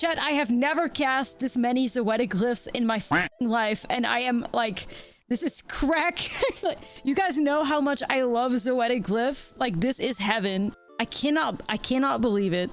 Chat, I have never cast this many Zoetic Glyphs in my life, and I am like, this is crack. Like, you guys know how much I love Zoetic Glyph. Like, this is heaven. I cannot believe it.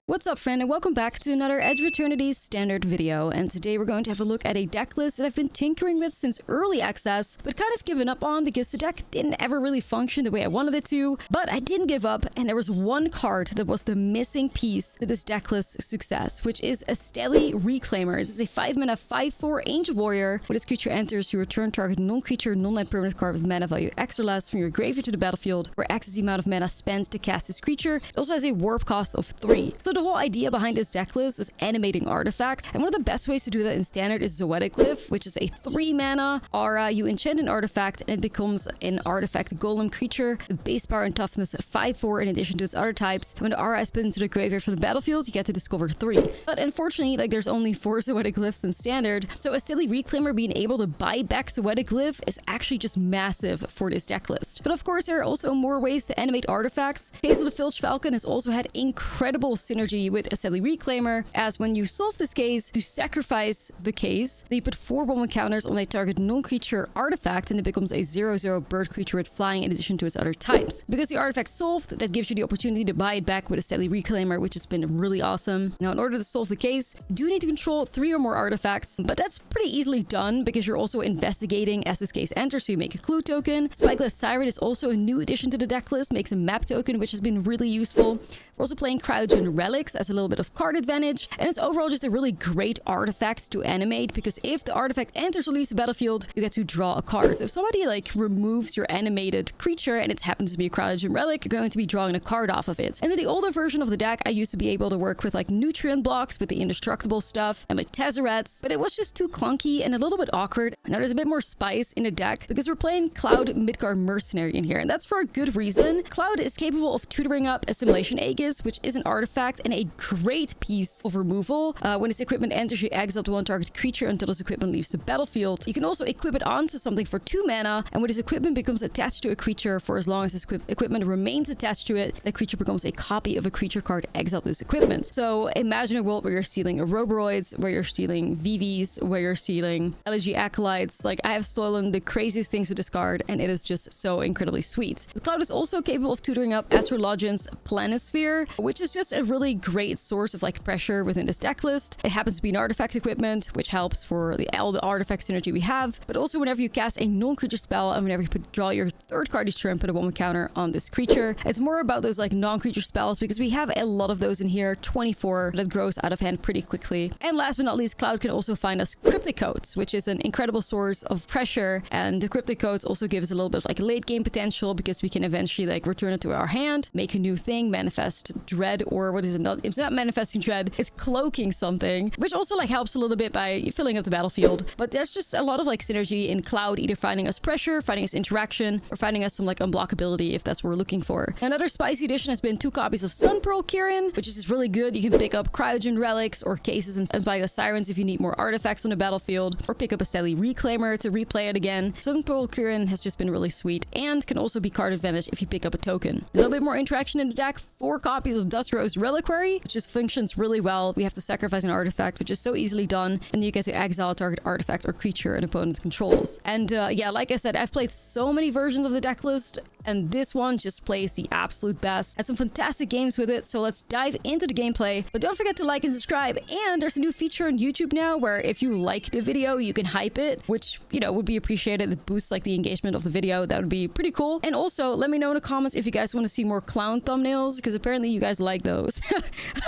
What's up, friend, and welcome back to another Edge of Eternity's standard video. And today we're going to have a look at a deck list that I've been tinkering with since early access, but kind of given up on because the deck didn't ever really function the way I wanted it to. But I didn't give up, and there was one card that was the missing piece to this deck list's success, which is Ashlizzlle Reclaimer. This is a 5-mana 5/4 Angel Warrior. When this creature enters, you return target non-creature, non-land permanent card with mana value X or less from your graveyard to the battlefield, where X is the amount of mana spent to cast this creature. It also has a warp cost of 3. So the whole idea behind this deck list is animating artifacts, and one of the best ways to do that in standard is Zoetic Glyph, which is a 3-mana aura. You enchant an artifact and it becomes an artifact golem creature with base power and toughness 5/4 in addition to its other types. And when the aura is put into the graveyard from the battlefield, you get to discover 3. But unfortunately, like, there's only 4 Zoetic Glyphs in standard, so Ashlizzlle Reclaimer being able to buy back Zoetic Glyph is actually just massive for this deck list. But of course, there are also more ways to animate artifacts. Case of the Filch Falcon has also had incredible synergy with Ashlizzlle Reclaimer, as when you solve this case, you sacrifice the case, then you put 4 bomb counters on a target non-creature artifact, and it becomes a 0/0 bird creature with flying in addition to its other types. Because the artifact solved, that gives you the opportunity to buy it back with Ashlizzlle Reclaimer, which has been really awesome. Now, in order to solve the case, you do need to control 3 or more artifacts, but that's pretty easily done because you're also investigating as this case enters, so you make a clue token. Spikeless Siren is also a new addition to the deck list, makes a map token, which has been really useful. We're also playing Cryogen Relics as a little bit of card advantage, and it's overall just a really great artifact to animate, because if the artifact enters or leaves the battlefield, you get to draw a card. So if somebody like removes your animated creature and it happens to be a Cryogen Relic, you're going to be drawing a card off of it. And in the older version of the deck, I used to be able to work with like nutrient blocks with the indestructible stuff and with Tezzerets, but it was just too clunky and a little bit awkward. Now there's a bit more spice in the deck because we're playing Cloud Midgard Mercenary in here, and that's for a good reason. Cloud is capable of tutoring up Assimilation Aegis, which is an artifact and a great piece of removal. When its equipment enters, you exile to one target creature until this equipment leaves the battlefield. You can also equip it onto something for 2 mana, and when this equipment becomes attached to a creature, for as long as this equipment remains attached to it, that creature becomes a copy of a creature card exiled with this equipment. So imagine a world where you're stealing Ouroboros, where you're stealing VVs, where you're stealing Elegy Acolytes. Like, I have stolen the craziest things to discard, and it is just so incredibly sweet. The Cloud is also capable of tutoring up Astrologian's Planisphere, which is just a really great source of like pressure within this deck list. It happens to be an artifact equipment, which helps for all the artifact synergy we have, but also whenever you cast a non-creature spell and whenever you draw your 3rd card each turn, put a 1 counter on this creature. It's more about those like non-creature spells because we have a lot of those in here, 24, that grows out of hand pretty quickly. And last but not least, Cloud can also find us Cryptic Codes, which is an incredible source of pressure, and the Cryptic Codes also give us a little bit of like late game potential because we can eventually like return it to our hand, make a new thing, manifest Dread, or what is it? It's not manifesting Dread, it's cloaking something, which also like helps a little bit by filling up the battlefield. But there's just a lot of like synergy in Cloud, either finding us pressure, finding us interaction, or finding us some like unblockability if that's what we're looking for. Another spicy addition has been 2 copies of Sunpearl Kirin, which is just really good. You can pick up Cryogen Relics or cases and Spikeless Sirens if you need more artifacts on the battlefield, or pick up a Ashlizzlle Reclaimer to replay it again. Sunpearl Kirin has just been really sweet and can also be card advantage if you pick up a token. A little bit more interaction in the deck, 4 copies of Dust Rose Reliquary, which just functions really well. We have to sacrifice an artifact, which is so easily done, and you get to exile a target artifact or creature an opponent controls. And yeah, like I said, I've played so many versions of the deck list, and this one just plays the absolute best. Had some fantastic games with it, so let's dive into the gameplay. But don't forget to like and subscribe, and there's a new feature on YouTube now where if you like the video, you can hype it, which, you know, would be appreciated. It boosts like the engagement of the video. That would be pretty cool. And also, let me know in the comments if you guys want to see more clown thumbnails, because apparently you guys like those.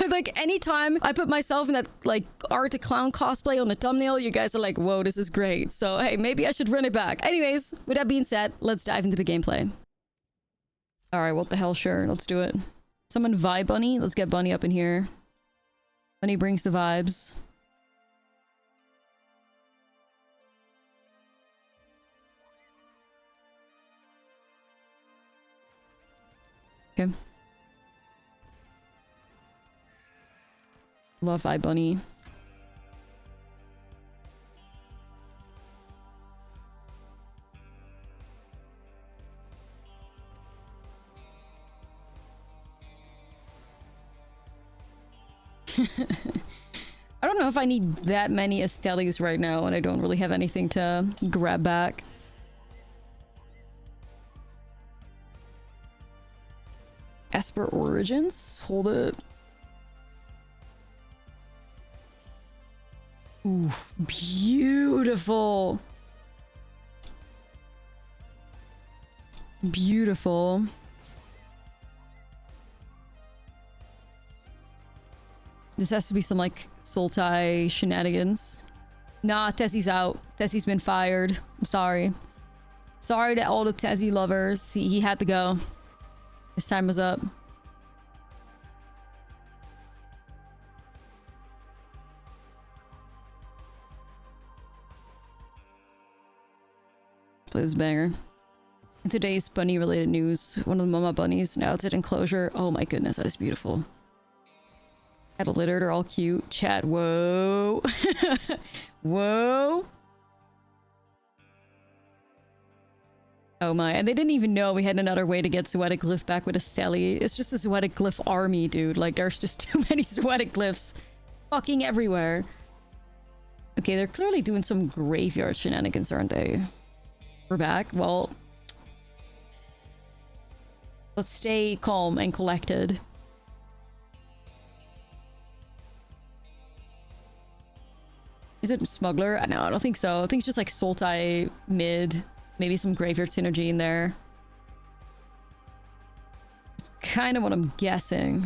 Like, anytime I put myself in that like Art Clown cosplay on the thumbnail, you guys are like, whoa, this is great. So hey, maybe I should run it back. Anyways, with that being said, let's dive into the gameplay. All right, what the hell, sure, let's do it. Summon Vibe Bunny. Let's get Bunny up in here. Bunny brings the vibes. Okay. Love Vibe Bunny. I don't know if I need that many Ashlizzles right now, and I don't really have anything to grab back. Esper Origins? Hold it. Ooh, beautiful. Beautiful. This has to be some, like, Sultai shenanigans. Nah, Tessie's out. Tessie's been fired. I'm sorry. Sorry to all the Tessie lovers. He had to go. His time was up. Play this banger. In today's bunny-related news, one of the mama bunnies now it's at enclosure. Oh my goodness, that is beautiful. Had a litter, they're all cute. Chat, whoa. Whoa. Oh my, and they didn't even know we had another way to get ZOETIC Glyph back with Ashlizzlle. It's just a ZOETIC Glyph army, dude. Like, there's just too many ZOETIC Glyphs fucking everywhere. Okay, they're clearly doing some graveyard shenanigans, aren't they? We're back. Well, let's stay calm and collected. Is it Smuggler? No, I don't think so. I think it's just like Sultai mid. Maybe some graveyard synergy in there. It's kind of what I'm guessing.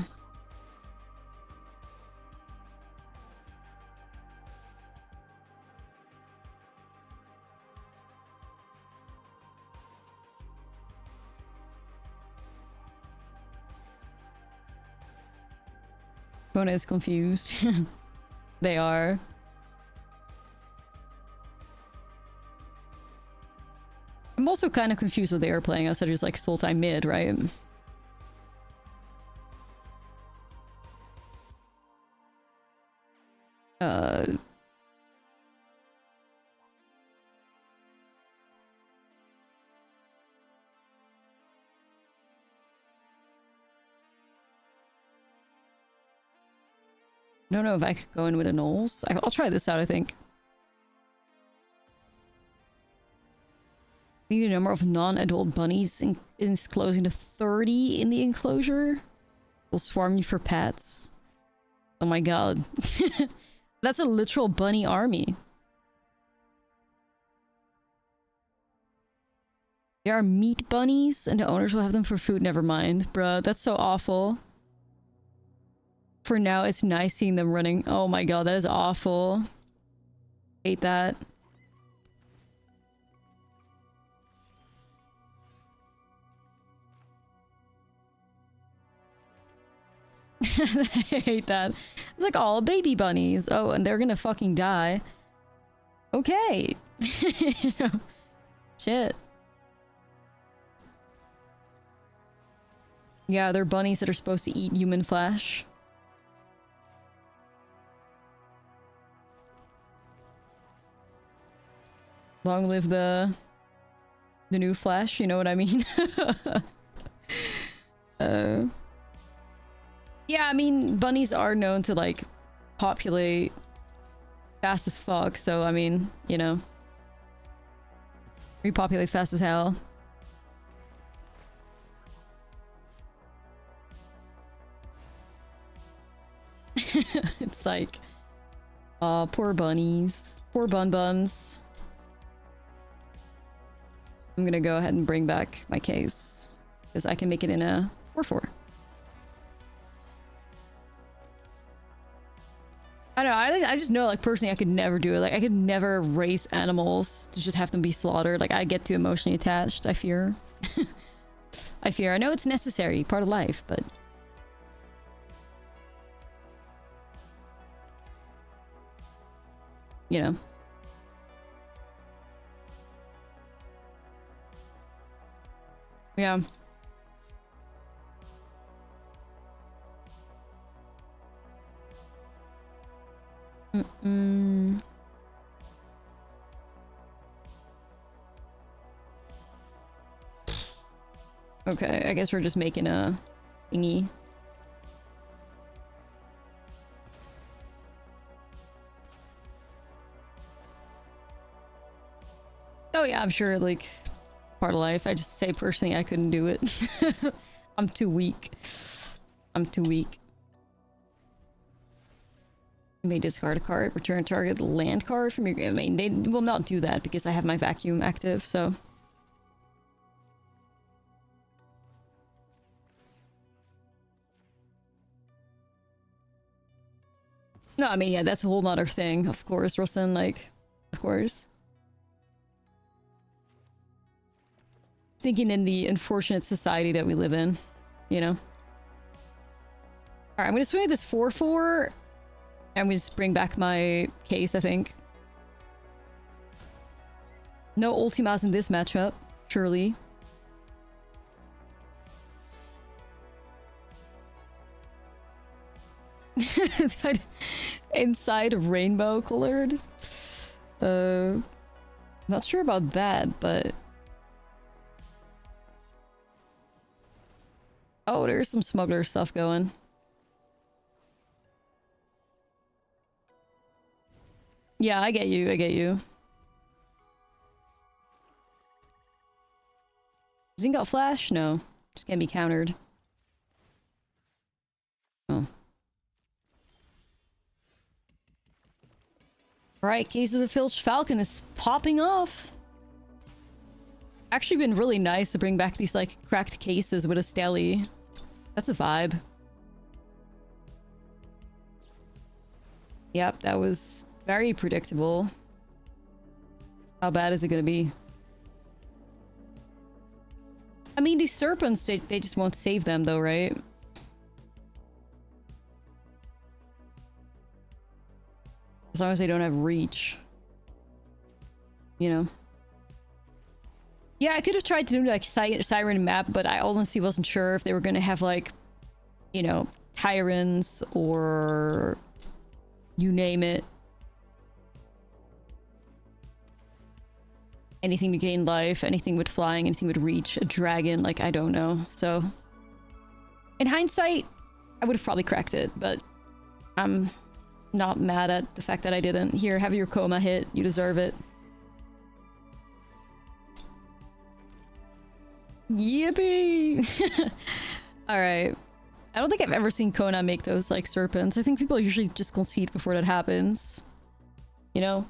Bona is confused. They are. I'm also kind of confused what they are playing outside of just like Sultai mid, right? I don't know if I could go in with a Knowles. I'll try this out, I think. The number of non-adult bunnies is closing to 30 in the enclosure. Will swarm you for pets. Oh my god. That's a literal bunny army. There are meat bunnies and the owners will have them for food. Never mind. Bruh, that's so awful. For now, it's nice seeing them running. Oh my god, that is awful. Hate that. I hate that. It's like all baby bunnies. Oh, and they're gonna fucking die. Okay. You know, shit. Yeah, they're bunnies that are supposed to eat human flesh. Long live the new flesh, you know what I mean? Yeah, I mean, bunnies are known to, like, populate fast as fuck, so, I mean, you know. Repopulate fast as hell. It's like... aw, poor bunnies. Poor buns. I'm gonna go ahead and bring back my case. Because I can make it in a 4/4. I don't know, I just know, like, personally I could never do it. Like, I could never raise animals to just have them be slaughtered. Like, I get too emotionally attached, I fear. I fear. I know it's necessary, part of life, but... you know. Yeah. Okay, I guess we're just making a thingy. Oh yeah, I'm sure, like, part of life. I just say personally I couldn't do it. I'm too weak. I'm too weak. You may discard a card, return target land card from your game. I mean, they will not do that because I have my vacuum active, so... No, I mean, yeah, that's a whole nother thing, of course, Rosen, like, of course. Thinking in the unfortunate society that we live in, you know? Alright, I'm gonna swing with this 4/4, and we just bring back my case, I think. No Ultimas in this matchup, surely. Inside rainbow colored? Not sure about that, but... Oh, there's some smuggler stuff going. Yeah, I get you, I get you. Zingot Flash? No. Just gonna be countered. Oh. Alright, Case of the Filched Falcon is popping off. Actually been really nice to bring back these, like, cracked cases with a Stelly. That's a vibe. Yep, that was very predictable. How bad is it gonna be? I mean, these serpents, they just won't save them though, right? As long as they don't have reach. You know? Yeah, I could have tried to do like Siren map, but I honestly wasn't sure if they were gonna have like, you know, Tyrants or you name it. Anything to gain life, anything with flying, anything with reach, a dragon, like, I don't know. So, in hindsight, I would have probably cracked it, but I'm not mad at the fact that I didn't. Here, have your coma hit. You deserve it. Yippee! Alright. I don't think I've ever seen Kona make those, like, serpents. I think people usually just concede before that happens. You know?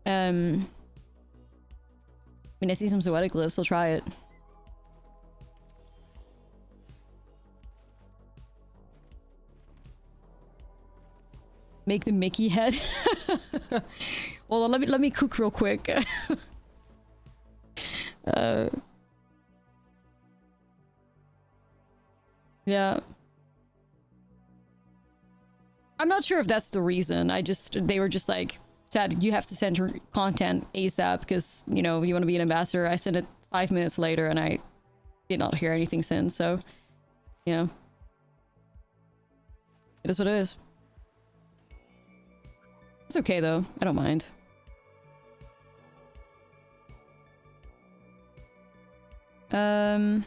I mean, I see some ZOETIC glyphs, I'll try it. Make the Mickey head. Well, let me cook real quick. Yeah. I'm not sure if that's the reason. They were just like, said you have to send her content ASAP because, you know, you want to be an ambassador. I sent it 5 minutes later and I did not hear anything since, so, you know. It is what it is. It's okay though, I don't mind. I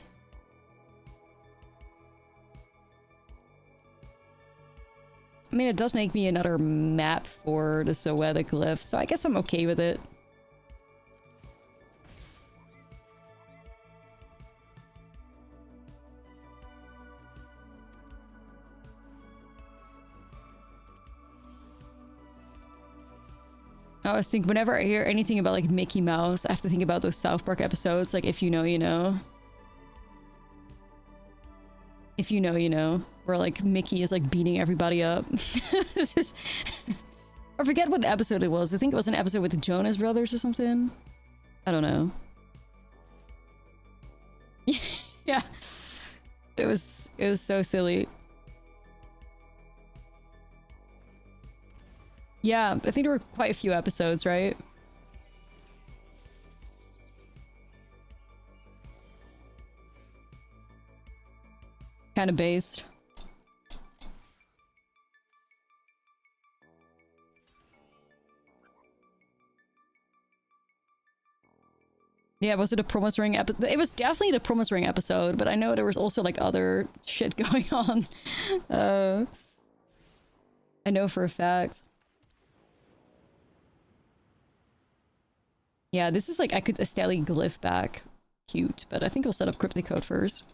mean, it does make me another map for the ZOETIC glyph, so I guess I'm okay with it. I always think whenever I hear anything about, like, Mickey Mouse, I have to think about those South Park episodes, like, If You Know, You Know. If you know, you know. Where, like, Mickey is, like, beating everybody up. This is... I forget what episode it was. I think it was an episode with the Jonas Brothers or something. I don't know. Yeah. It was so silly. Yeah, I think there were quite a few episodes, right? Kind of based. Yeah, was it a Promise Ring episode? It was definitely the Promise Ring episode, but I know there was also, like, other shit going on. I know for a fact. Yeah, this is like, I could Ashlizzlle glyph back. Cute, but I think I'll set up Cryptic Code first.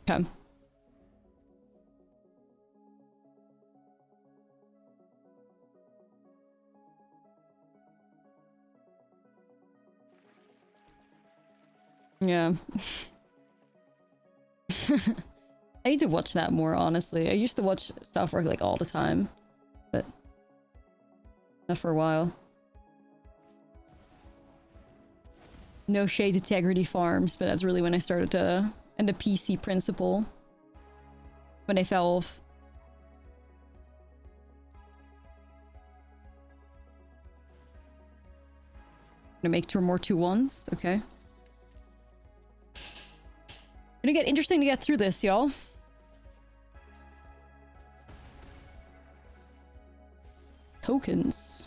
Okay. Yeah. I need to watch that more, honestly. I used to watch South Park like all the time, but not for a while. No shade integrity farms, but that's really when I started to... And the PC principle. When they fell off. Gonna make 2 more 2-1s, okay. Gonna get interesting to get through this, y'all. Tokens.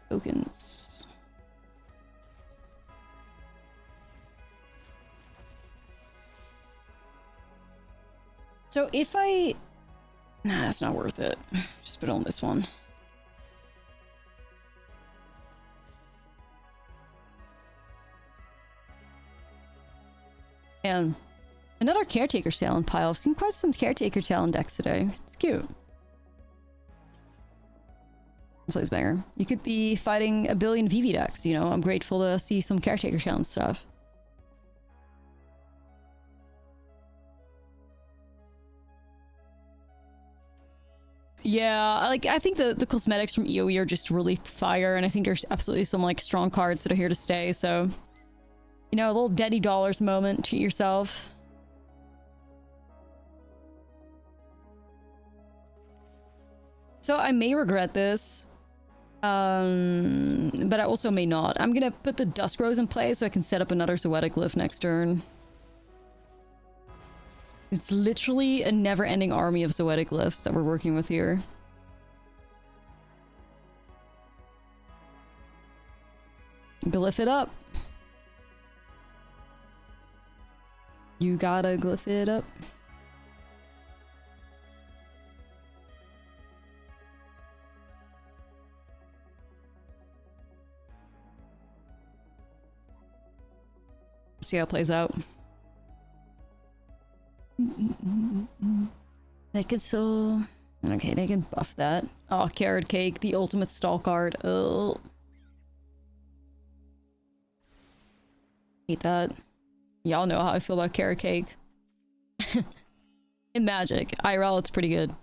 Tokens. So if I... Nah, it's not worth it. Just put on this one. And another Caretaker Talent pile. I've seen quite some Caretaker Talent decks today. It's cute. Plays banger. You could be fighting a billion VV decks, you know? I'm grateful to see some Caretaker Talent stuff. Yeah, like, I think the cosmetics from EOE are just really fire, and I think there's absolutely some, like, strong cards that are here to stay, so... You know, a little Daddy Dollars moment. Treat yourself. So I may regret this. But I also may not. I'm gonna put the Dusk Rose in play so I can set up another ZOETIC Glyph next turn. It's literally a never-ending army of ZOETIC Glyphs that we're working with here. Glyph it up. You gotta glyph it up. See how it plays out. They can still... Okay, they can buff that. Oh, Carrot Cake, the ultimate stall card. Oh. Hate that. Y'all know how I feel about Carrot Cake. In Magic, IRL, it's pretty good.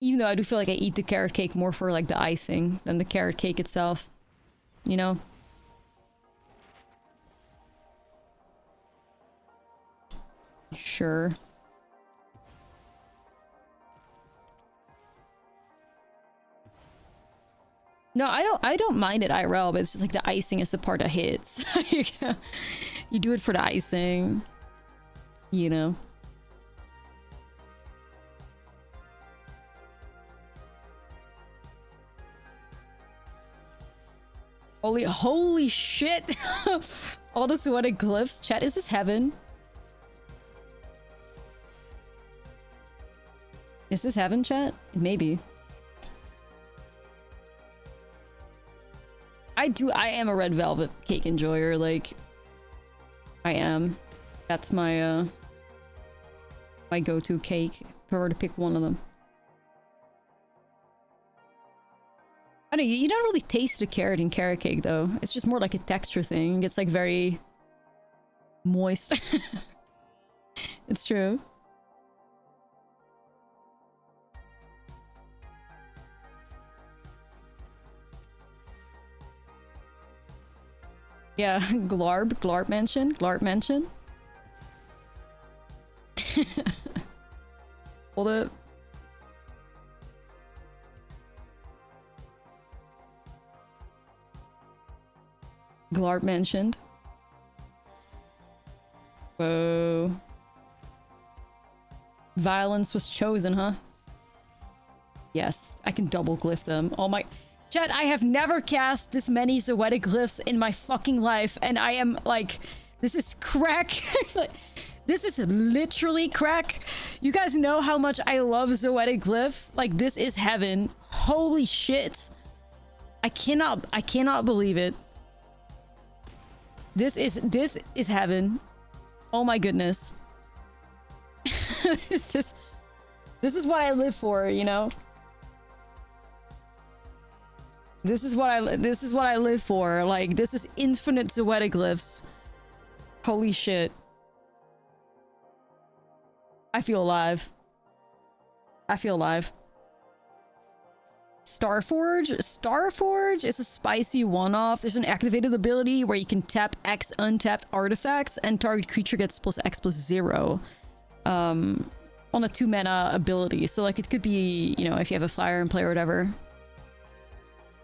Even though I do feel like I eat the Carrot Cake more for like the icing than the Carrot Cake itself. You know? Sure. No, I don't mind it IRL, but it's just like the icing is the part that hits. You do it for the icing. You know. Holy shit! All the ZOETIC Glyphs. Chat, is this heaven? Is this heaven, chat? Maybe. I am a red velvet cake enjoyer, like... I am. That's my, my go-to cake. If I were to pick one of them. I don't know, you don't really taste the carrot in carrot cake, though. It's just more like a texture thing. It's, like, very... moist. It's true. Yeah, Glarb mentioned. Hold up. Glarb mentioned. Whoa. Violence was chosen, huh? Yes, I can double glyph them. Oh my... Chat, I have never cast this many ZOETIC Glyphs in my fucking life, and I am, like... This is crack. This is literally crack. You guys know how much I love ZOETIC Glyph. Like, this is heaven. Holy shit. I cannot believe it. This is heaven. Oh my goodness. This is what I live for, you know? This is what I live for. Like, this is infinite ZOETIC Glyphs. Holy shit. I feel alive. I feel alive. Starforge? Starforge is a spicy one-off. There's an activated ability where you can tap X untapped artifacts and target creature gets +X+0. On a 2-mana ability. So, like, it could be, you know, if you have a flyer in play or whatever.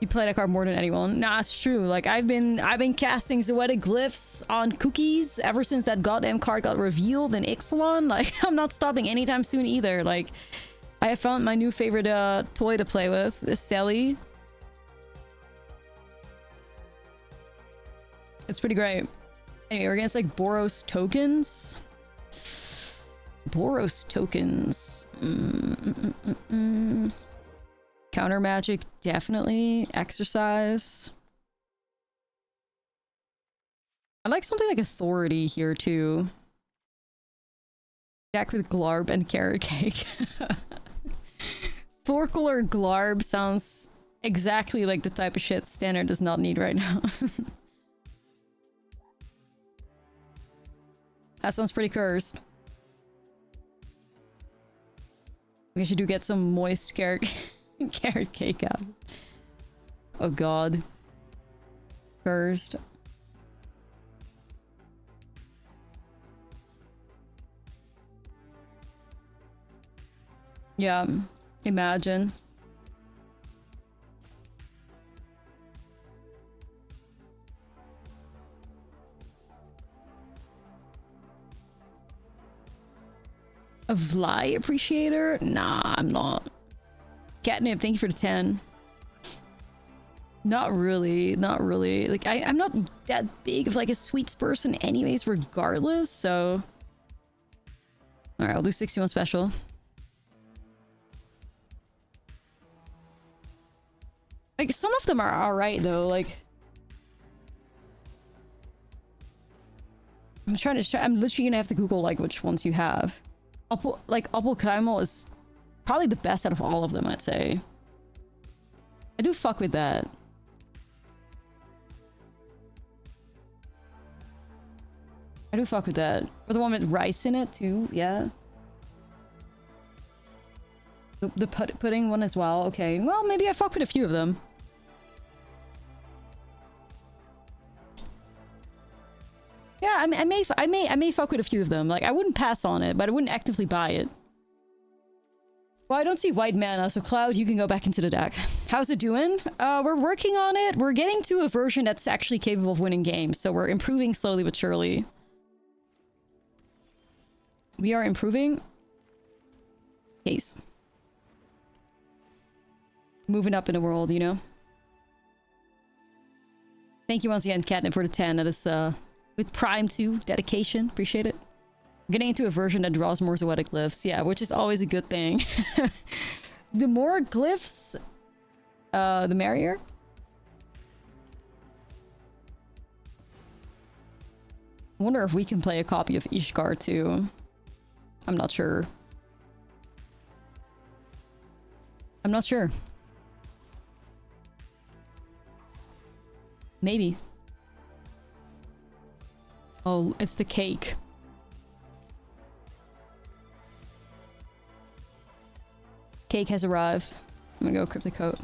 You play that card more than anyone. Nah, it's true. Like, I've been casting ZOETIC Glyphs on cookies ever since that goddamn card got revealed in Ixalan. Like, I'm not stopping anytime soon either. Like, I have found my new favorite toy to play with, this Sally. It's pretty great. Anyway, we're against like Boros tokens. Boros tokens. Counter magic, definitely. Exercise. I like something like authority here too. Deck with Glarb and carrot cake. Four-color Glarb sounds exactly like the type of shit Standard does not need right now. That sounds pretty cursed. I guess you do get some moist carrot cake out. Oh god. Cursed. Yeah, imagine. A Vly appreciator? Nah, I'm not. Catnip, thank you for the 10. Not really, not really. Like, I'm not that big of like a sweets person anyways, regardless, so... Alright, I'll do 61 special. Like, some of them are alright, though, like... I'm literally gonna have to Google, like, which ones you have. Apple Caramel is probably the best out of all of them, I'd say. I do fuck with that. I do fuck with that. Or the one with rice in it, too, yeah. The pudding one as well, okay. Well, maybe I fuck with a few of them. Yeah, I may fuck with a few of them. Like, I wouldn't pass on it, but I wouldn't actively buy it. Well, I don't see white mana, so Cloud, you can go back into the deck. How's it doing? We're working on it. We're getting to a version that's actually capable of winning games, so we're improving slowly but surely. We are improving. Case. Moving up in the world, you know? Thank you once again, Catnip, for the 10. That is, with Prime 2, dedication. Appreciate it. I'm getting into a version that draws more ZOETIC glyphs. Yeah, which is always a good thing. The more glyphs, the merrier. I wonder if we can play a copy of Ishgard too. I'm not sure. I'm not sure. Maybe. Oh, it's the cake. Cake has arrived. I'm gonna go Cryptic Coat.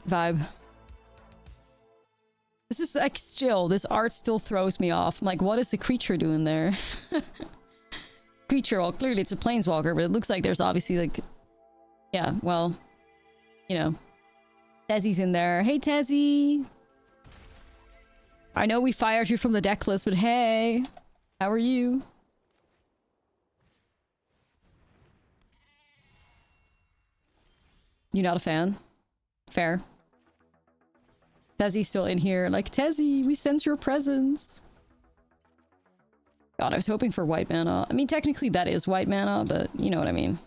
Vibe. This is like still, this art still throws me off. I'm like, what is the creature doing there? Creature, well, clearly it's a planeswalker, but it looks like there's obviously like... Yeah, well, you know. Tezzy's in there. Hey, Tezzy! I know we fired you from the deck list, but hey! How are you? You not a fan? Fair. Tezzy's still in here. Like, Tezzy, we sense your presence. God, I was hoping for white mana. I mean, technically that is white mana, but you know what I mean.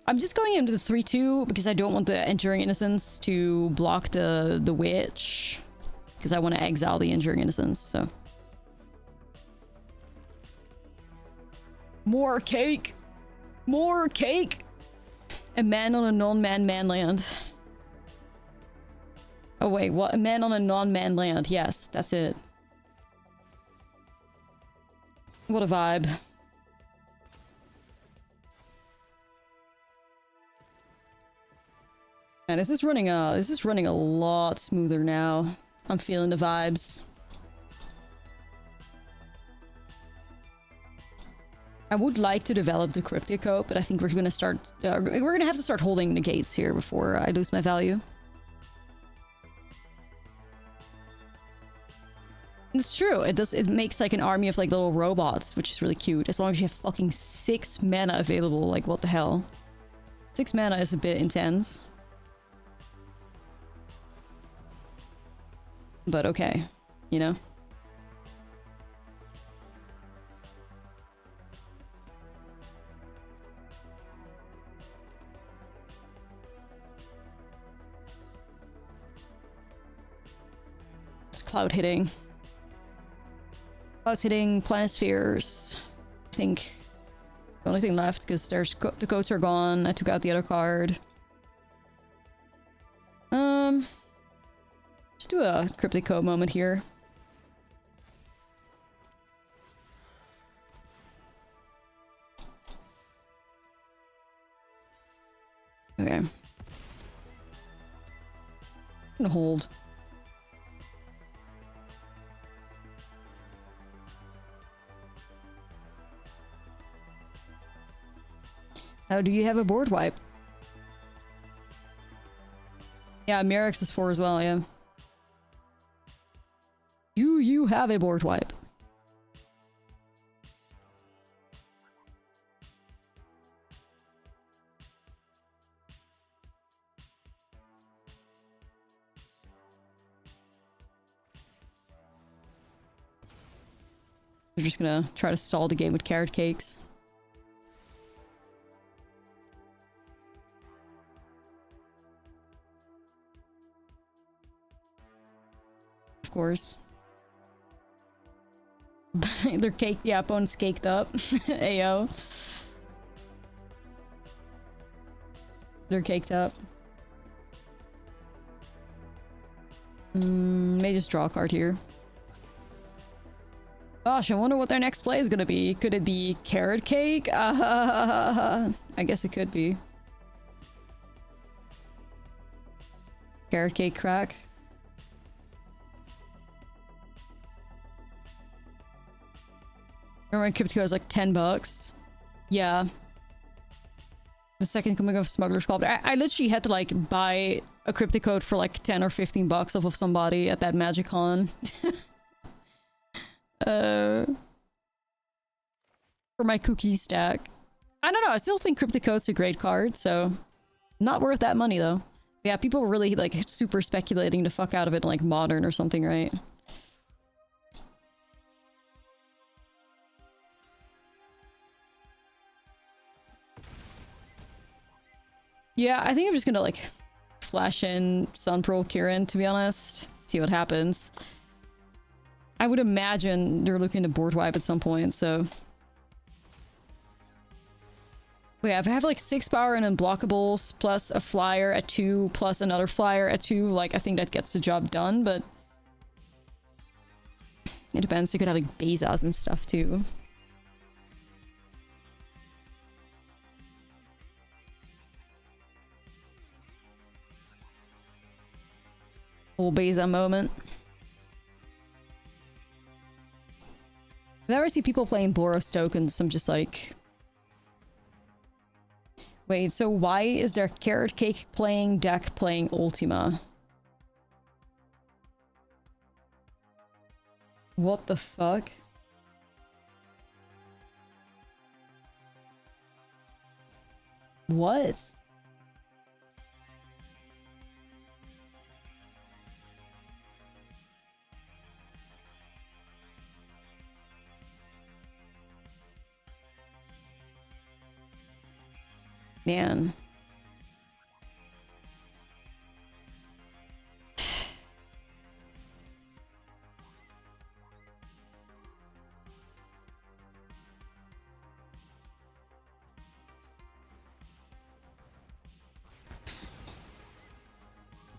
I'm just going into the 3-2 because I don't want the Enduring Innocence to block the witch. Because I want to exile the Enduring Innocence, so. More cake! More cake! A man on a non-man land. Oh wait, what? A man on a non-man land. Yes, that's it. What a vibe. And this is running a lot smoother now. I'm feeling the vibes. I would like to develop the Cryptic Hope, but I think we're gonna start. We're gonna have to start holding negates here before I lose my value. It's true. It does. It makes like an army of like little robots, which is really cute. As long as you have fucking 6 mana available, like what the hell? 6 mana is a bit intense. But okay, you know? It's cloud hitting. Clouds hitting, planispheres. I think the only thing left, because there's the goats are gone. I took out the other card. Just do a Cryptic Code moment here. Okay. I'm gonna hold. How do you have a board wipe? Yeah, Mirrex is 4 as well, yeah. You have a board wipe. We're just gonna try to stall the game with carrot cakes. Of course. They're caked. Yeah, opponent's caked up. Ayo. They're caked up. May just draw a card here. Gosh, I wonder what their next play is gonna be. Could it be carrot cake? I guess it could be. Carrot cake crack. Remember when Cryptico was like $10? Yeah. The second coming of Smuggler's Club. I literally had to like buy a Cryptic Code for like 10 or 15 bucks off of somebody at that Magic Con. For my cookie stack. I don't know, I still think Cryptic Code's a great card, so not worth that money though. Yeah, people were really like super speculating the fuck out of it in like Modern or something, right? Yeah, I think I'm just gonna like flash in Sunpearl Kirin, to be honest. See what happens. I would imagine they're looking to board wipe at some point, so... But yeah, if I have like 6 power and unblockables, plus a flyer at 2, plus another flyer at 2, like I think that gets the job done, but... It depends, they could have like Bezos and stuff too. Little Beza moment. Whenever I see people playing Boros tokens, I'm just like... Wait, so why is there Carrot Cake playing deck playing Ultima? What the fuck? What? Man.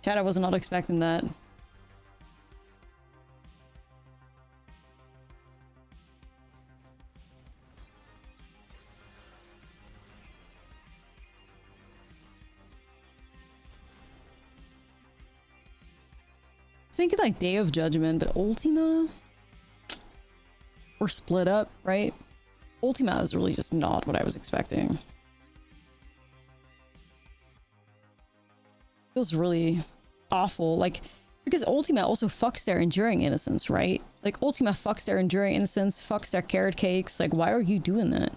Chat, I was not expecting that. Thinking like Day of Judgment, but Ultima? Or Split Up, right? Ultima is really just not what I was expecting. Feels really awful, like, because Ultima also fucks their Enduring Innocence, right? Like, Ultima fucks their Enduring Innocence, fucks their carrot cakes, like, why are you doing that?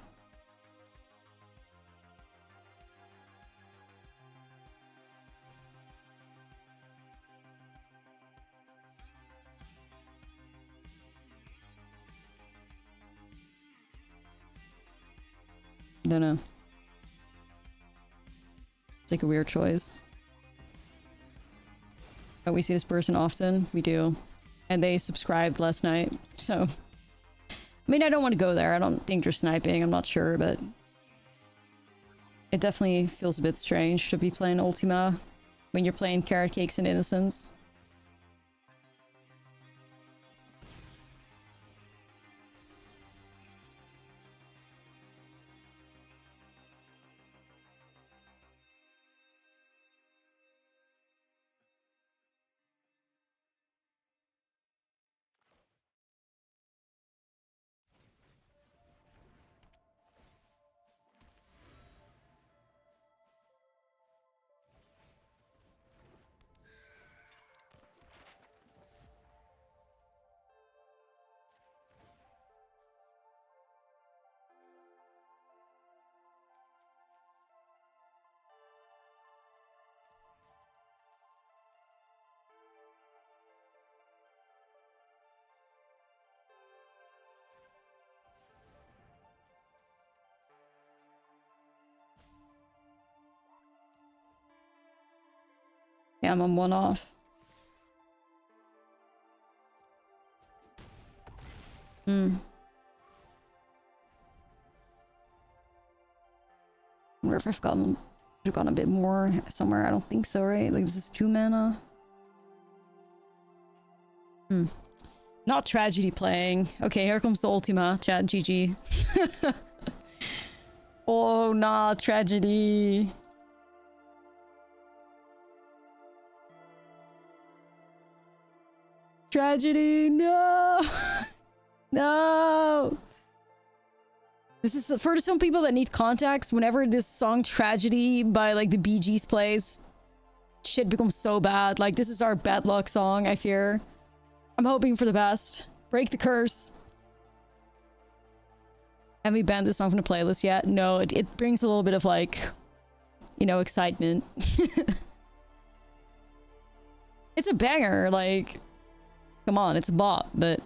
I don't know. It's like a weird choice. But we see this person often. We do. And they subscribed last night. So, I mean, I don't want to go there. I don't think they're sniping. I'm not sure, but it definitely feels a bit strange to be playing Ultima when you're playing carrot cakes and Innocence. Yeah, I'm on one off. I wonder if I've gotten a bit more somewhere. I don't think so, right? Like, this is 2 mana. Not Tragedy playing. Okay, here comes the Ultima. Chat, GG. Oh, nah, Tragedy. Tragedy, no! No! This is for some people that need context. Whenever this song Tragedy by like the Bee Gees plays, shit becomes so bad. Like, this is our bad luck song, I fear. I'm hoping for the best. Break the curse. Have we banned this song from the playlist yet? No, it brings a little bit of like, you know, excitement. It's a banger, like, come on, it's a bop, but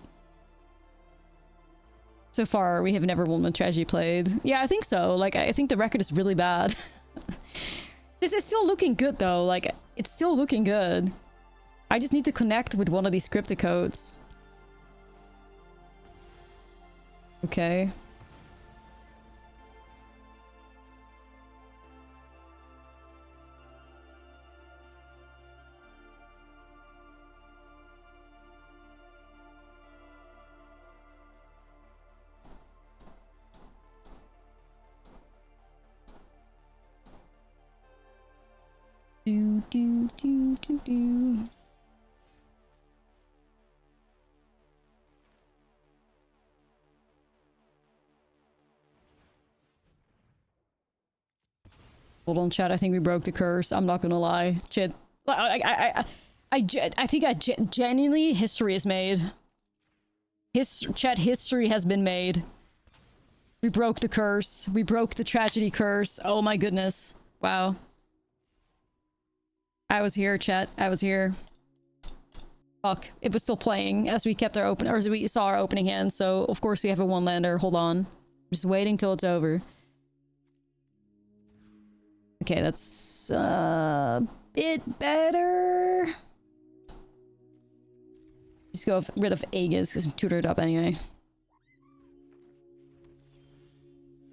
so far we have never won when Tragedy played. Yeah, I think so. Like, I think the record is really bad. This is still looking good though. Like, it's still looking good. I just need to connect with one of these cryptic codes. Okay. Do do do do do. Hold on, chat. I think we broke the curse. I'm not gonna lie. Chat, I think genuinely history is made. Chat, history has been made. We broke the curse. We broke the Tragedy curse. Oh my goodness. Wow. I was here, chat. I was here. Fuck. It was still playing as we kept our open, or as we saw our opening hand, so of course we have a one-lander. Hold on. I'm just waiting till it's over. Okay, that's a bit better. Just go rid of Aegis because I'm tutored up anyway.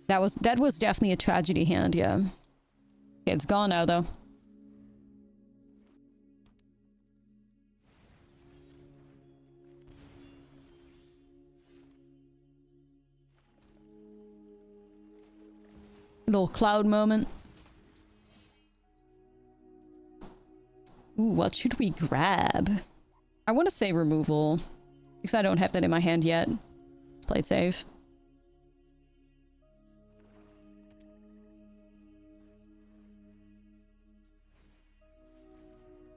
That was definitely a tragedy hand, yeah. Okay, it's gone now though. Little cloud moment. Ooh, what should we grab? I want to say removal. Because I don't have that in my hand yet. Let's play it safe.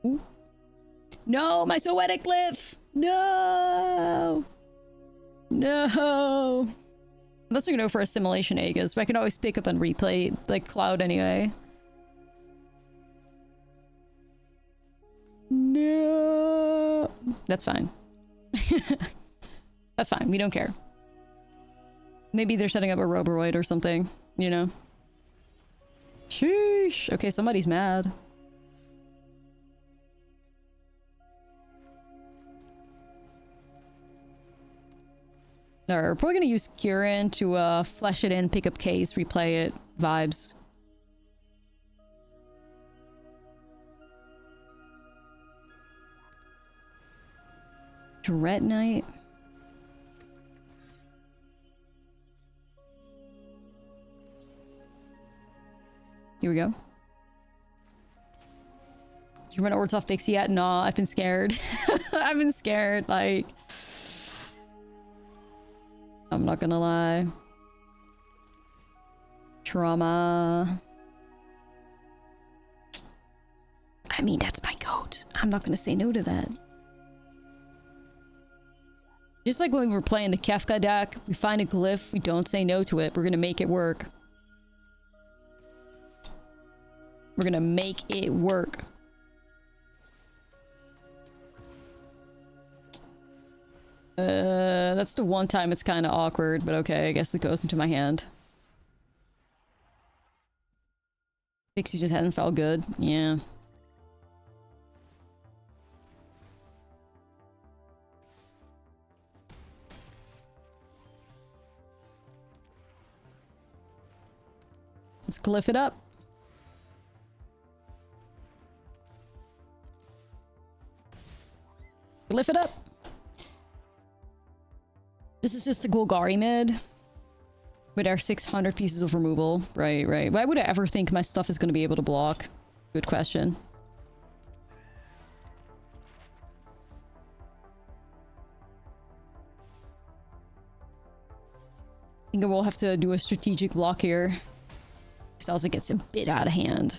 Ooh. No, my ZOETIC glyph! No! No! Unless we're gonna go for Assimilation Aegis, but I can always pick up and replay, like, Cloud anyway. No! That's fine. That's fine, we don't care. Maybe they're setting up a Roboroid or something, you know? Sheesh! Okay, somebody's mad. Alright, we're probably gonna use Kieran to flesh it in, pick up case, replay it, vibes. Dread Knight. Here we go. Did you run Ords off Pixie yet? No, I've been scared. I've been scared, like... I'm not gonna lie. Trauma. I mean, that's my goat. I'm not gonna say no to that. Just like when we were playing the Kefka deck, we find a glyph, we don't say no to it. We're gonna make it work. We're gonna make it work. That's the one time it's kind of awkward, but okay, I guess it goes into my hand. Pixie just hadn't felt good. Yeah. Let's glyph it up. Glyph it up. This is just a Golgari mid with our 600 pieces of removal. Right, right. Why would I ever think my stuff is going to be able to block? Good question. I think I will have to do a strategic block here. Because else it gets a bit out of hand.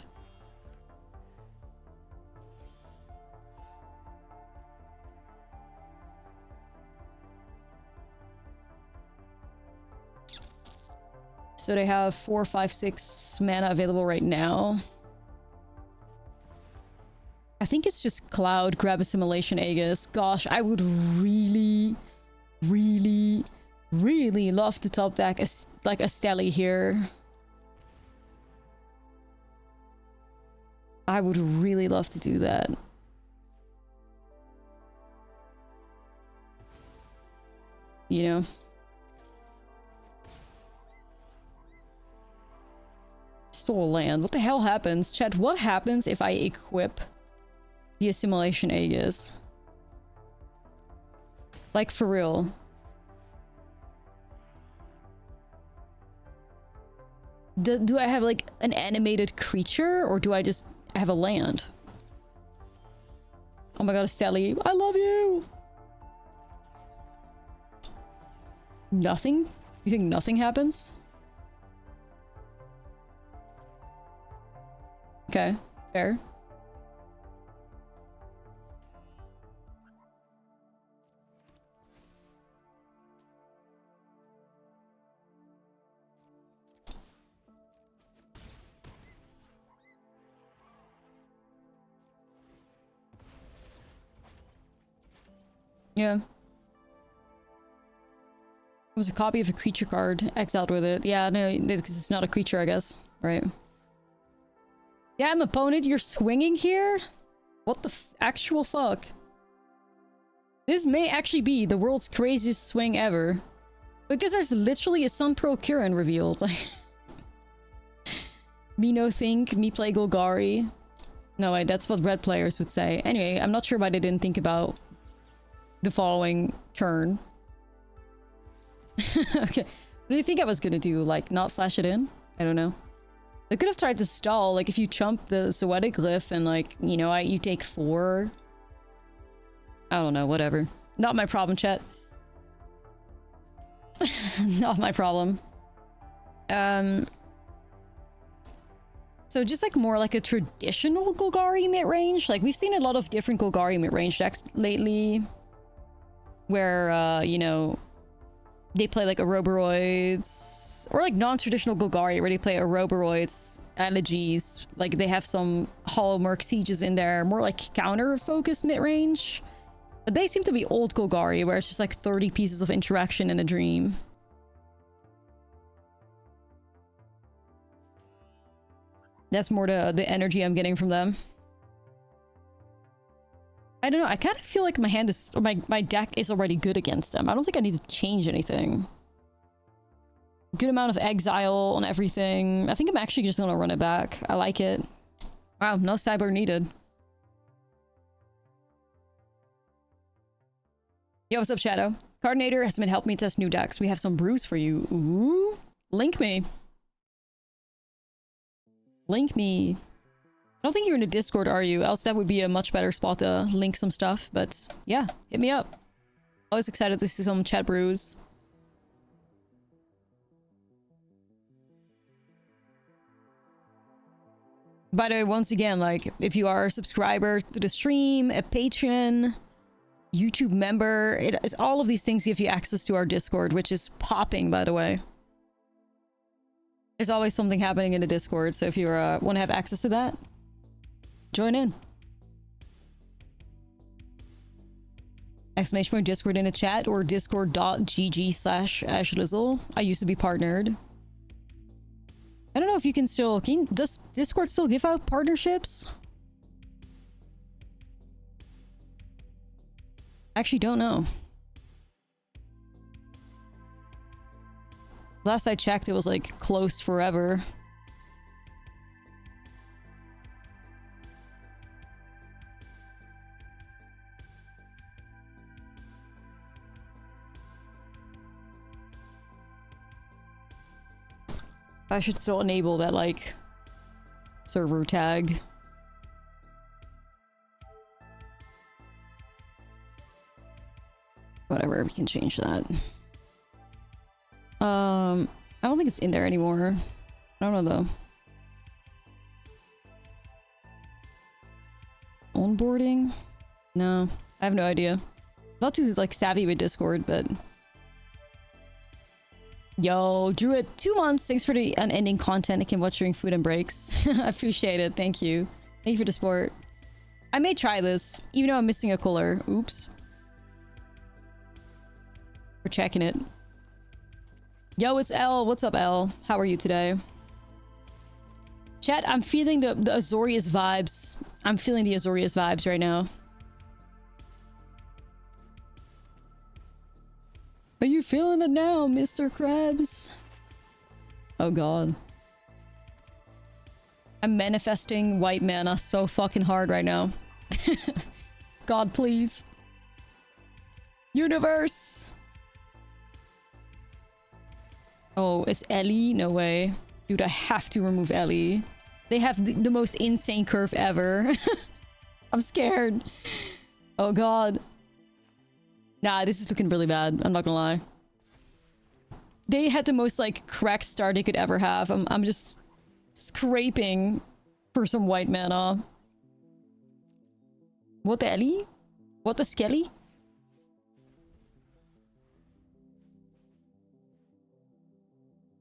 So they have 4, 5, 6 mana available right now. I think it's just Cloud, grab Assimilation Aegis. Gosh, I would really, really, really love to top deck like Ashlizzlle here. I would really love to do that. You know? Stole land. What the hell happens? Chat, what happens if I equip the Assimilation Aegis? Like, for real. Do I have, like, an animated creature? Or do I just have a land? Oh my god, Ashlizzlle, I love you! Nothing? You think nothing happens? Okay, fair. Yeah. It was a copy of a creature card exiled with it. Yeah, no, because it's not a creature, I guess. Right. Damn, opponent, you're swinging here? What the actual fuck? This may actually be the world's craziest swing ever. Because there's literally a Sun Pearl Kirin revealed. Like, me no think, me play Golgari. No, wait, that's what red players would say. Anyway, I'm not sure why they didn't think about the following turn. Okay. What do you think I was gonna do? Like, not flash it in? I don't know. I could have tried to stall, like if you chump the ZOETIC glyph and like, you know, you take 4. I don't know, whatever. Not my problem, chat. Not my problem. So just like more like a traditional Golgari mid-range. Like we've seen a lot of different Golgari mid-range decks lately. Where, you know, they play like Ouroboros. Or like non-traditional Golgari where they play Ouroboros, Elegies. Like they have some Hollow Merc Sieges in there. More like counter-focused mid-range. But they seem to be old Golgari where it's just like 30 pieces of interaction in a dream. That's more the energy I'm getting from them. I don't know. I kind of feel like my hand is... Or my deck is already good against them. I don't think I need to change anything. Good amount of exile on everything. I think I'm actually just gonna run it back. I like it. Wow, no cyber needed. Yo, what's up, Shadow? Cardinator has been helping me test new decks. We have some brews for you. Ooh. Link me. Link me. I don't think you're in a Discord, are you? Else that would be a much better spot to link some stuff. But yeah, hit me up. Always excited to see some chat brews. By the way, once again, like, if you are a subscriber to the stream, a patron, YouTube member, it's all of these things give you access to our Discord, which is popping, by the way. There's always something happening in the Discord, so if you want to have access to that, join in. Exclamation point Discord in a chat or discord.gg/Ashlizzlle. I used to be partnered. I don't know if you can still... does Discord still give out partnerships? Actually don't know. Last I checked, it was like closed forever. I should still enable that, like, server tag. Whatever, we can change that. I don't think it's in there anymore. I don't know, though. Onboarding? No, I have no idea. Not too, like, savvy with Discord, but... Yo, Druid, 2 months. Thanks for the unending content. I can watch during food and breaks. I appreciate it. Thank you. Thank you for the support. I may try this, even though I'm missing a color. Oops. We're checking it. Yo, it's L. What's up, L? How are you today? Chat, I'm feeling the Azorius vibes. I'm feeling the Azorius vibes right now. Are you feeling it now, Mr. Krabs? Oh god. I'm manifesting white mana so fucking hard right now. God, please. Universe! Oh, it's Ellie? No way. Dude, I have to remove Ellie. They have the most insane curve ever. I'm scared. Oh god. Nah, this is looking really bad. I'm not gonna lie. They had the most, like, cracked start they could ever have. I'm just scraping for some white mana. What the Ellie? What the Skelly?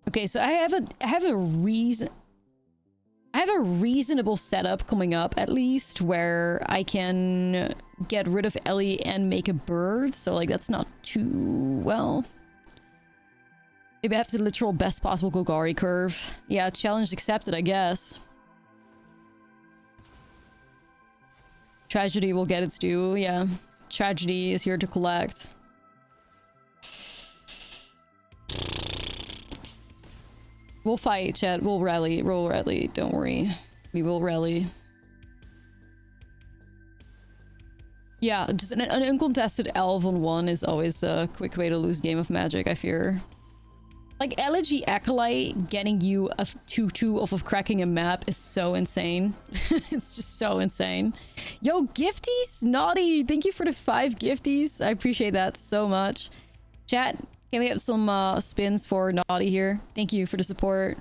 Okay, so I have a reasonable setup coming up, at least, where I can get rid of Ellie and make a bird. So, like, that's not too well. Maybe I have the literal best possible Golgari curve. Yeah, challenge accepted, I guess. Tragedy will get its due, yeah. Tragedy is here to collect. We'll fight, chat. We'll rally. We'll rally. Don't worry. We will rally. Yeah, just an uncontested elf on 1 is always a quick way to lose game of Magic, I fear. Like, Elegy Acolyte getting you a 2-2 off of cracking a map is so insane. It's just so insane. Yo, Gifties? Naughty! Thank you for the 5 Gifties. I appreciate that so much. Chat, can we get some spins for Naughty here? Thank you for the support.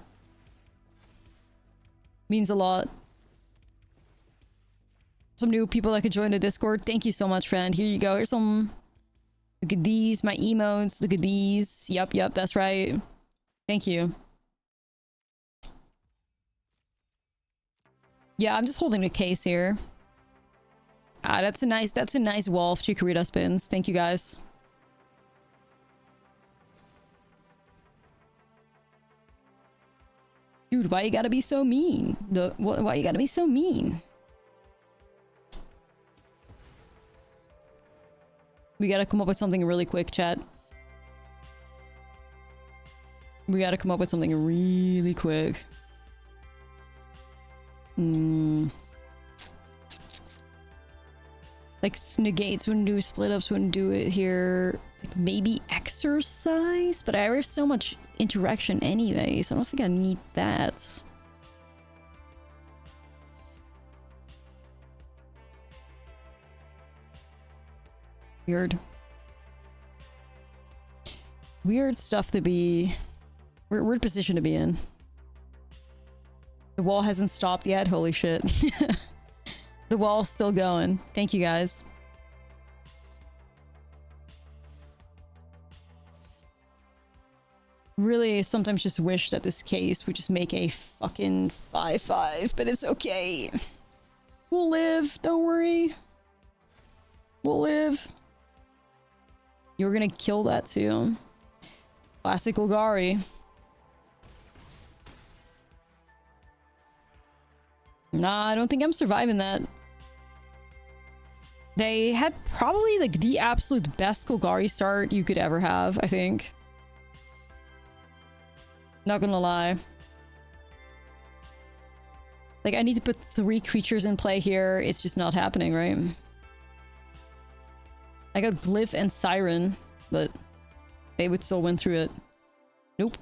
Means a lot. Some new people that could join the Discord. Thank you so much, friend. Here you go. Here's some... Look at these, my emotes. Look at these. Yep, that's right. Thank you. Yeah, I'm just holding the case here. Ah, that's a nice wall of Chikorita spins. Thank you, guys. Dude, why you gotta be so mean? Why you gotta be so mean? We gotta come up with something really quick, chat. We gotta come up with something really quick. Like, negates wouldn't do, split ups wouldn't do it here. Like, maybe exercise? But I have so much interaction anyway, so I don't think I need that. Weird. Weird stuff to be... Weird position to be in. The wall hasn't stopped yet. Holy shit. The wall's still going. Thank you, guys. Really, sometimes just wish that this case would just make a fucking 5-5, but it's okay. We'll live. Don't worry. We'll live. You're gonna kill that too. Classic Golgari. Nah, I don't think I'm surviving that. They had probably like the absolute best Golgari start you could ever have, I think. Not gonna lie. Like, I need to put 3 creatures in play here. It's just not happening, right? I got Glyph and Siren, but they would still win through it. Nope.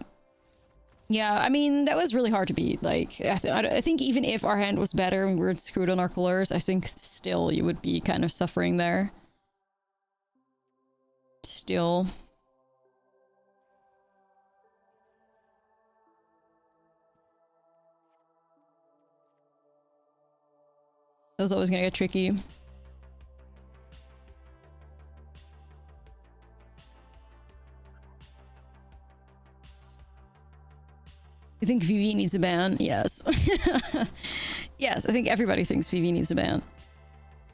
Yeah, I mean, that was really hard to beat. Like, I think even if our hand was better and we were screwed on our colors, I think still you would be kind of suffering there. Still. That was always gonna get tricky. You think VV needs a ban? Yes. Yes, I think everybody thinks VV needs a ban.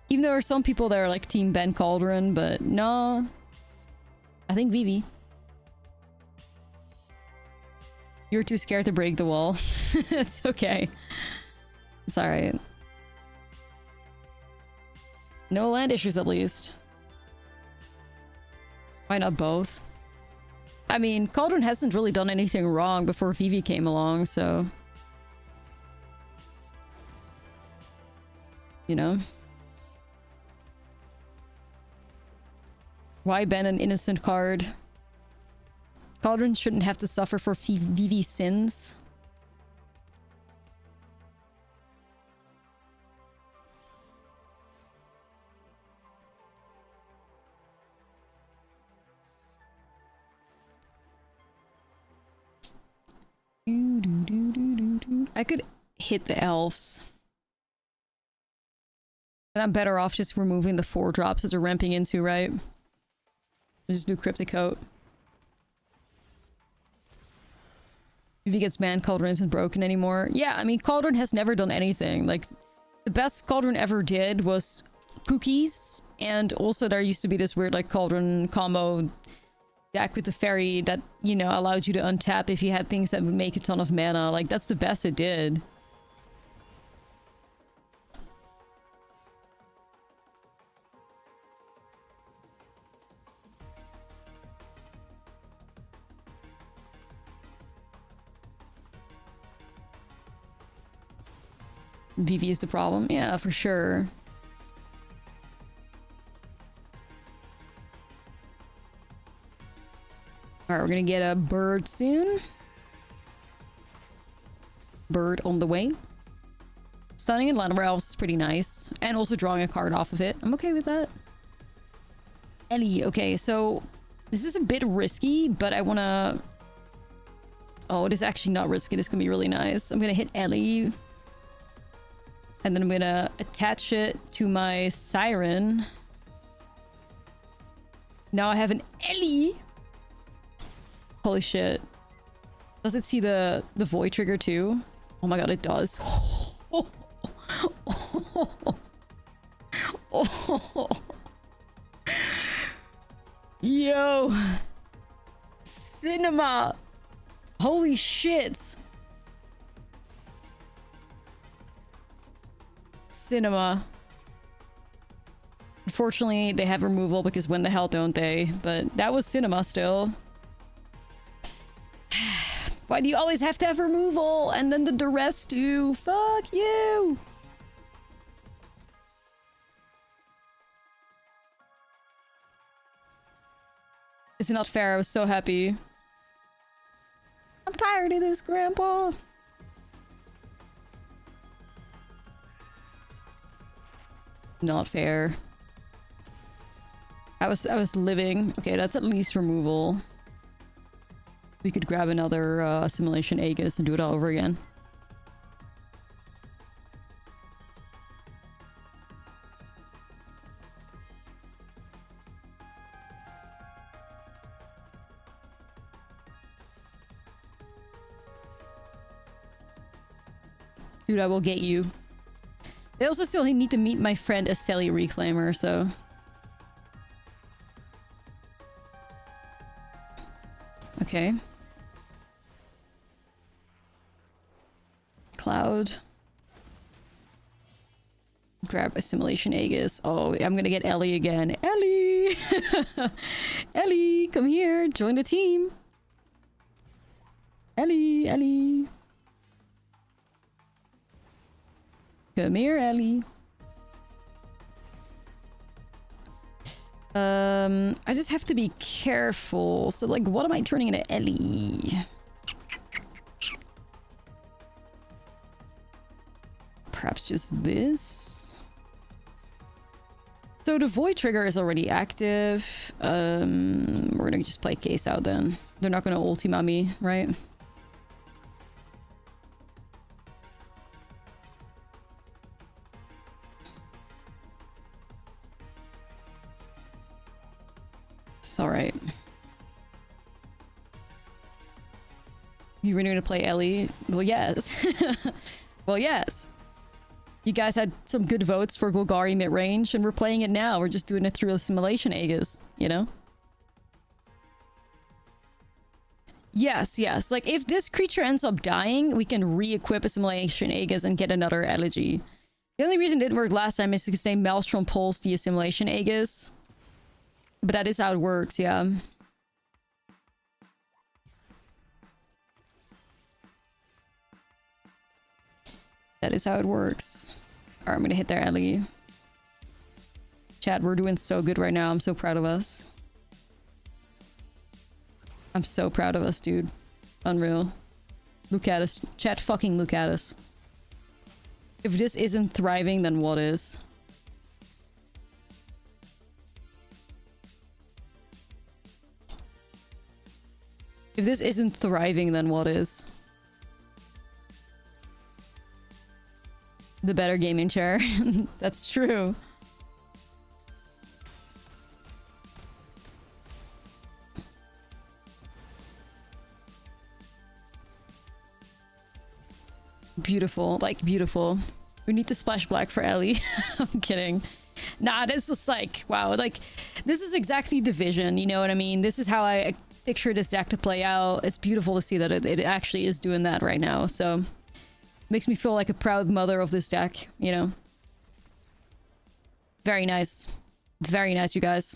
Even though there are some people that are like Team Ben Cauldron, but no. I think VV. You're too scared to break the wall. It's okay. It's alright. No land issues, at least. Why not both? I mean, Cauldron hasn't really done anything wrong before Vivi came along, so... You know? Why ban an innocent card? Cauldron shouldn't have to suffer for Vivi's sins. I could hit the elves. And I'm better off just removing the 4 drops that they're ramping into, right? Just do Cryptic Coat. If he gets banned, Cauldron isn't broken anymore. Yeah, I mean, Cauldron has never done anything. Like, the best Cauldron ever did was cookies. And also there used to be this weird, like, Cauldron combo deck with the fairy that, you know, allowed you to untap if you had things that would make a ton of mana. Like, that's the best it did. VV is the problem. Yeah, for sure. Alright, we're gonna get a bird soon. Bird on the way. Stunning in Land of Elves is pretty nice. And also drawing a card off of it. I'm okay with that. Ellie, okay, so this is a bit risky, but I wanna... Oh, it is actually not risky. This is gonna be really nice. I'm gonna hit Ellie. And then I'm gonna attach it to my Siren. Now I have an Ellie! Holy shit. Does it see the void trigger too? Oh my god, it does. Yo! Cinema! Holy shit! Cinema. Unfortunately, they have removal because when the hell don't they? But that was cinema still. Why do you always have to have removal and then the duress too? Fuck you! It's not fair. I was so happy. I'm tired of this, Grandpa. Not fair. I was living. Okay, that's at least removal. We could grab another Assimilation Aegis and do it all over again. Dude, I will get you. They also still need to meet my friend Ashlizzlle Reclaimer, so... Okay. Cloud. Grab Assimilation Aegis. Oh, I'm gonna get Ellie again. Ellie! Ellie, come here. Join the team. Ellie, Ellie. Come here, Ellie. I just have to be careful. So, like, what am I turning into Ellie? Perhaps just this? So the void trigger is already active. We're gonna just play case out then. They're not gonna ultima me, right? It's alright. You really gonna play Ellie? Well, yes. Well, yes. You guys had some good votes for Golgari mid-range, and we're playing it now. We're just doing it through Assimilation Aegis, you know? Yes, yes. Like, if this creature ends up dying, we can re-equip Assimilation Aegis and get another elegy. The only reason it didn't work last time is because they Maelstrom pulsed the Assimilation Aegis. But that is how it works, yeah. That is how it works. Alright, I'm gonna hit their Ellie. Chat, we're doing so good right now. I'm so proud of us. I'm so proud of us, dude. Unreal. Look at us. Chat, fucking look at us. If this isn't thriving, then what is? If this isn't thriving, then what is? The better gaming chair. That's true. Beautiful. Like, beautiful. We need to splash black for Ellie. I'm kidding. Nah, this was like, wow. Like, this is exactly Division, you know what I mean? This is how I picture this deck to play out. It's beautiful to see that it actually is doing that right now, so... Makes me feel like a proud mother of this deck, you know? Very nice. Very nice, you guys.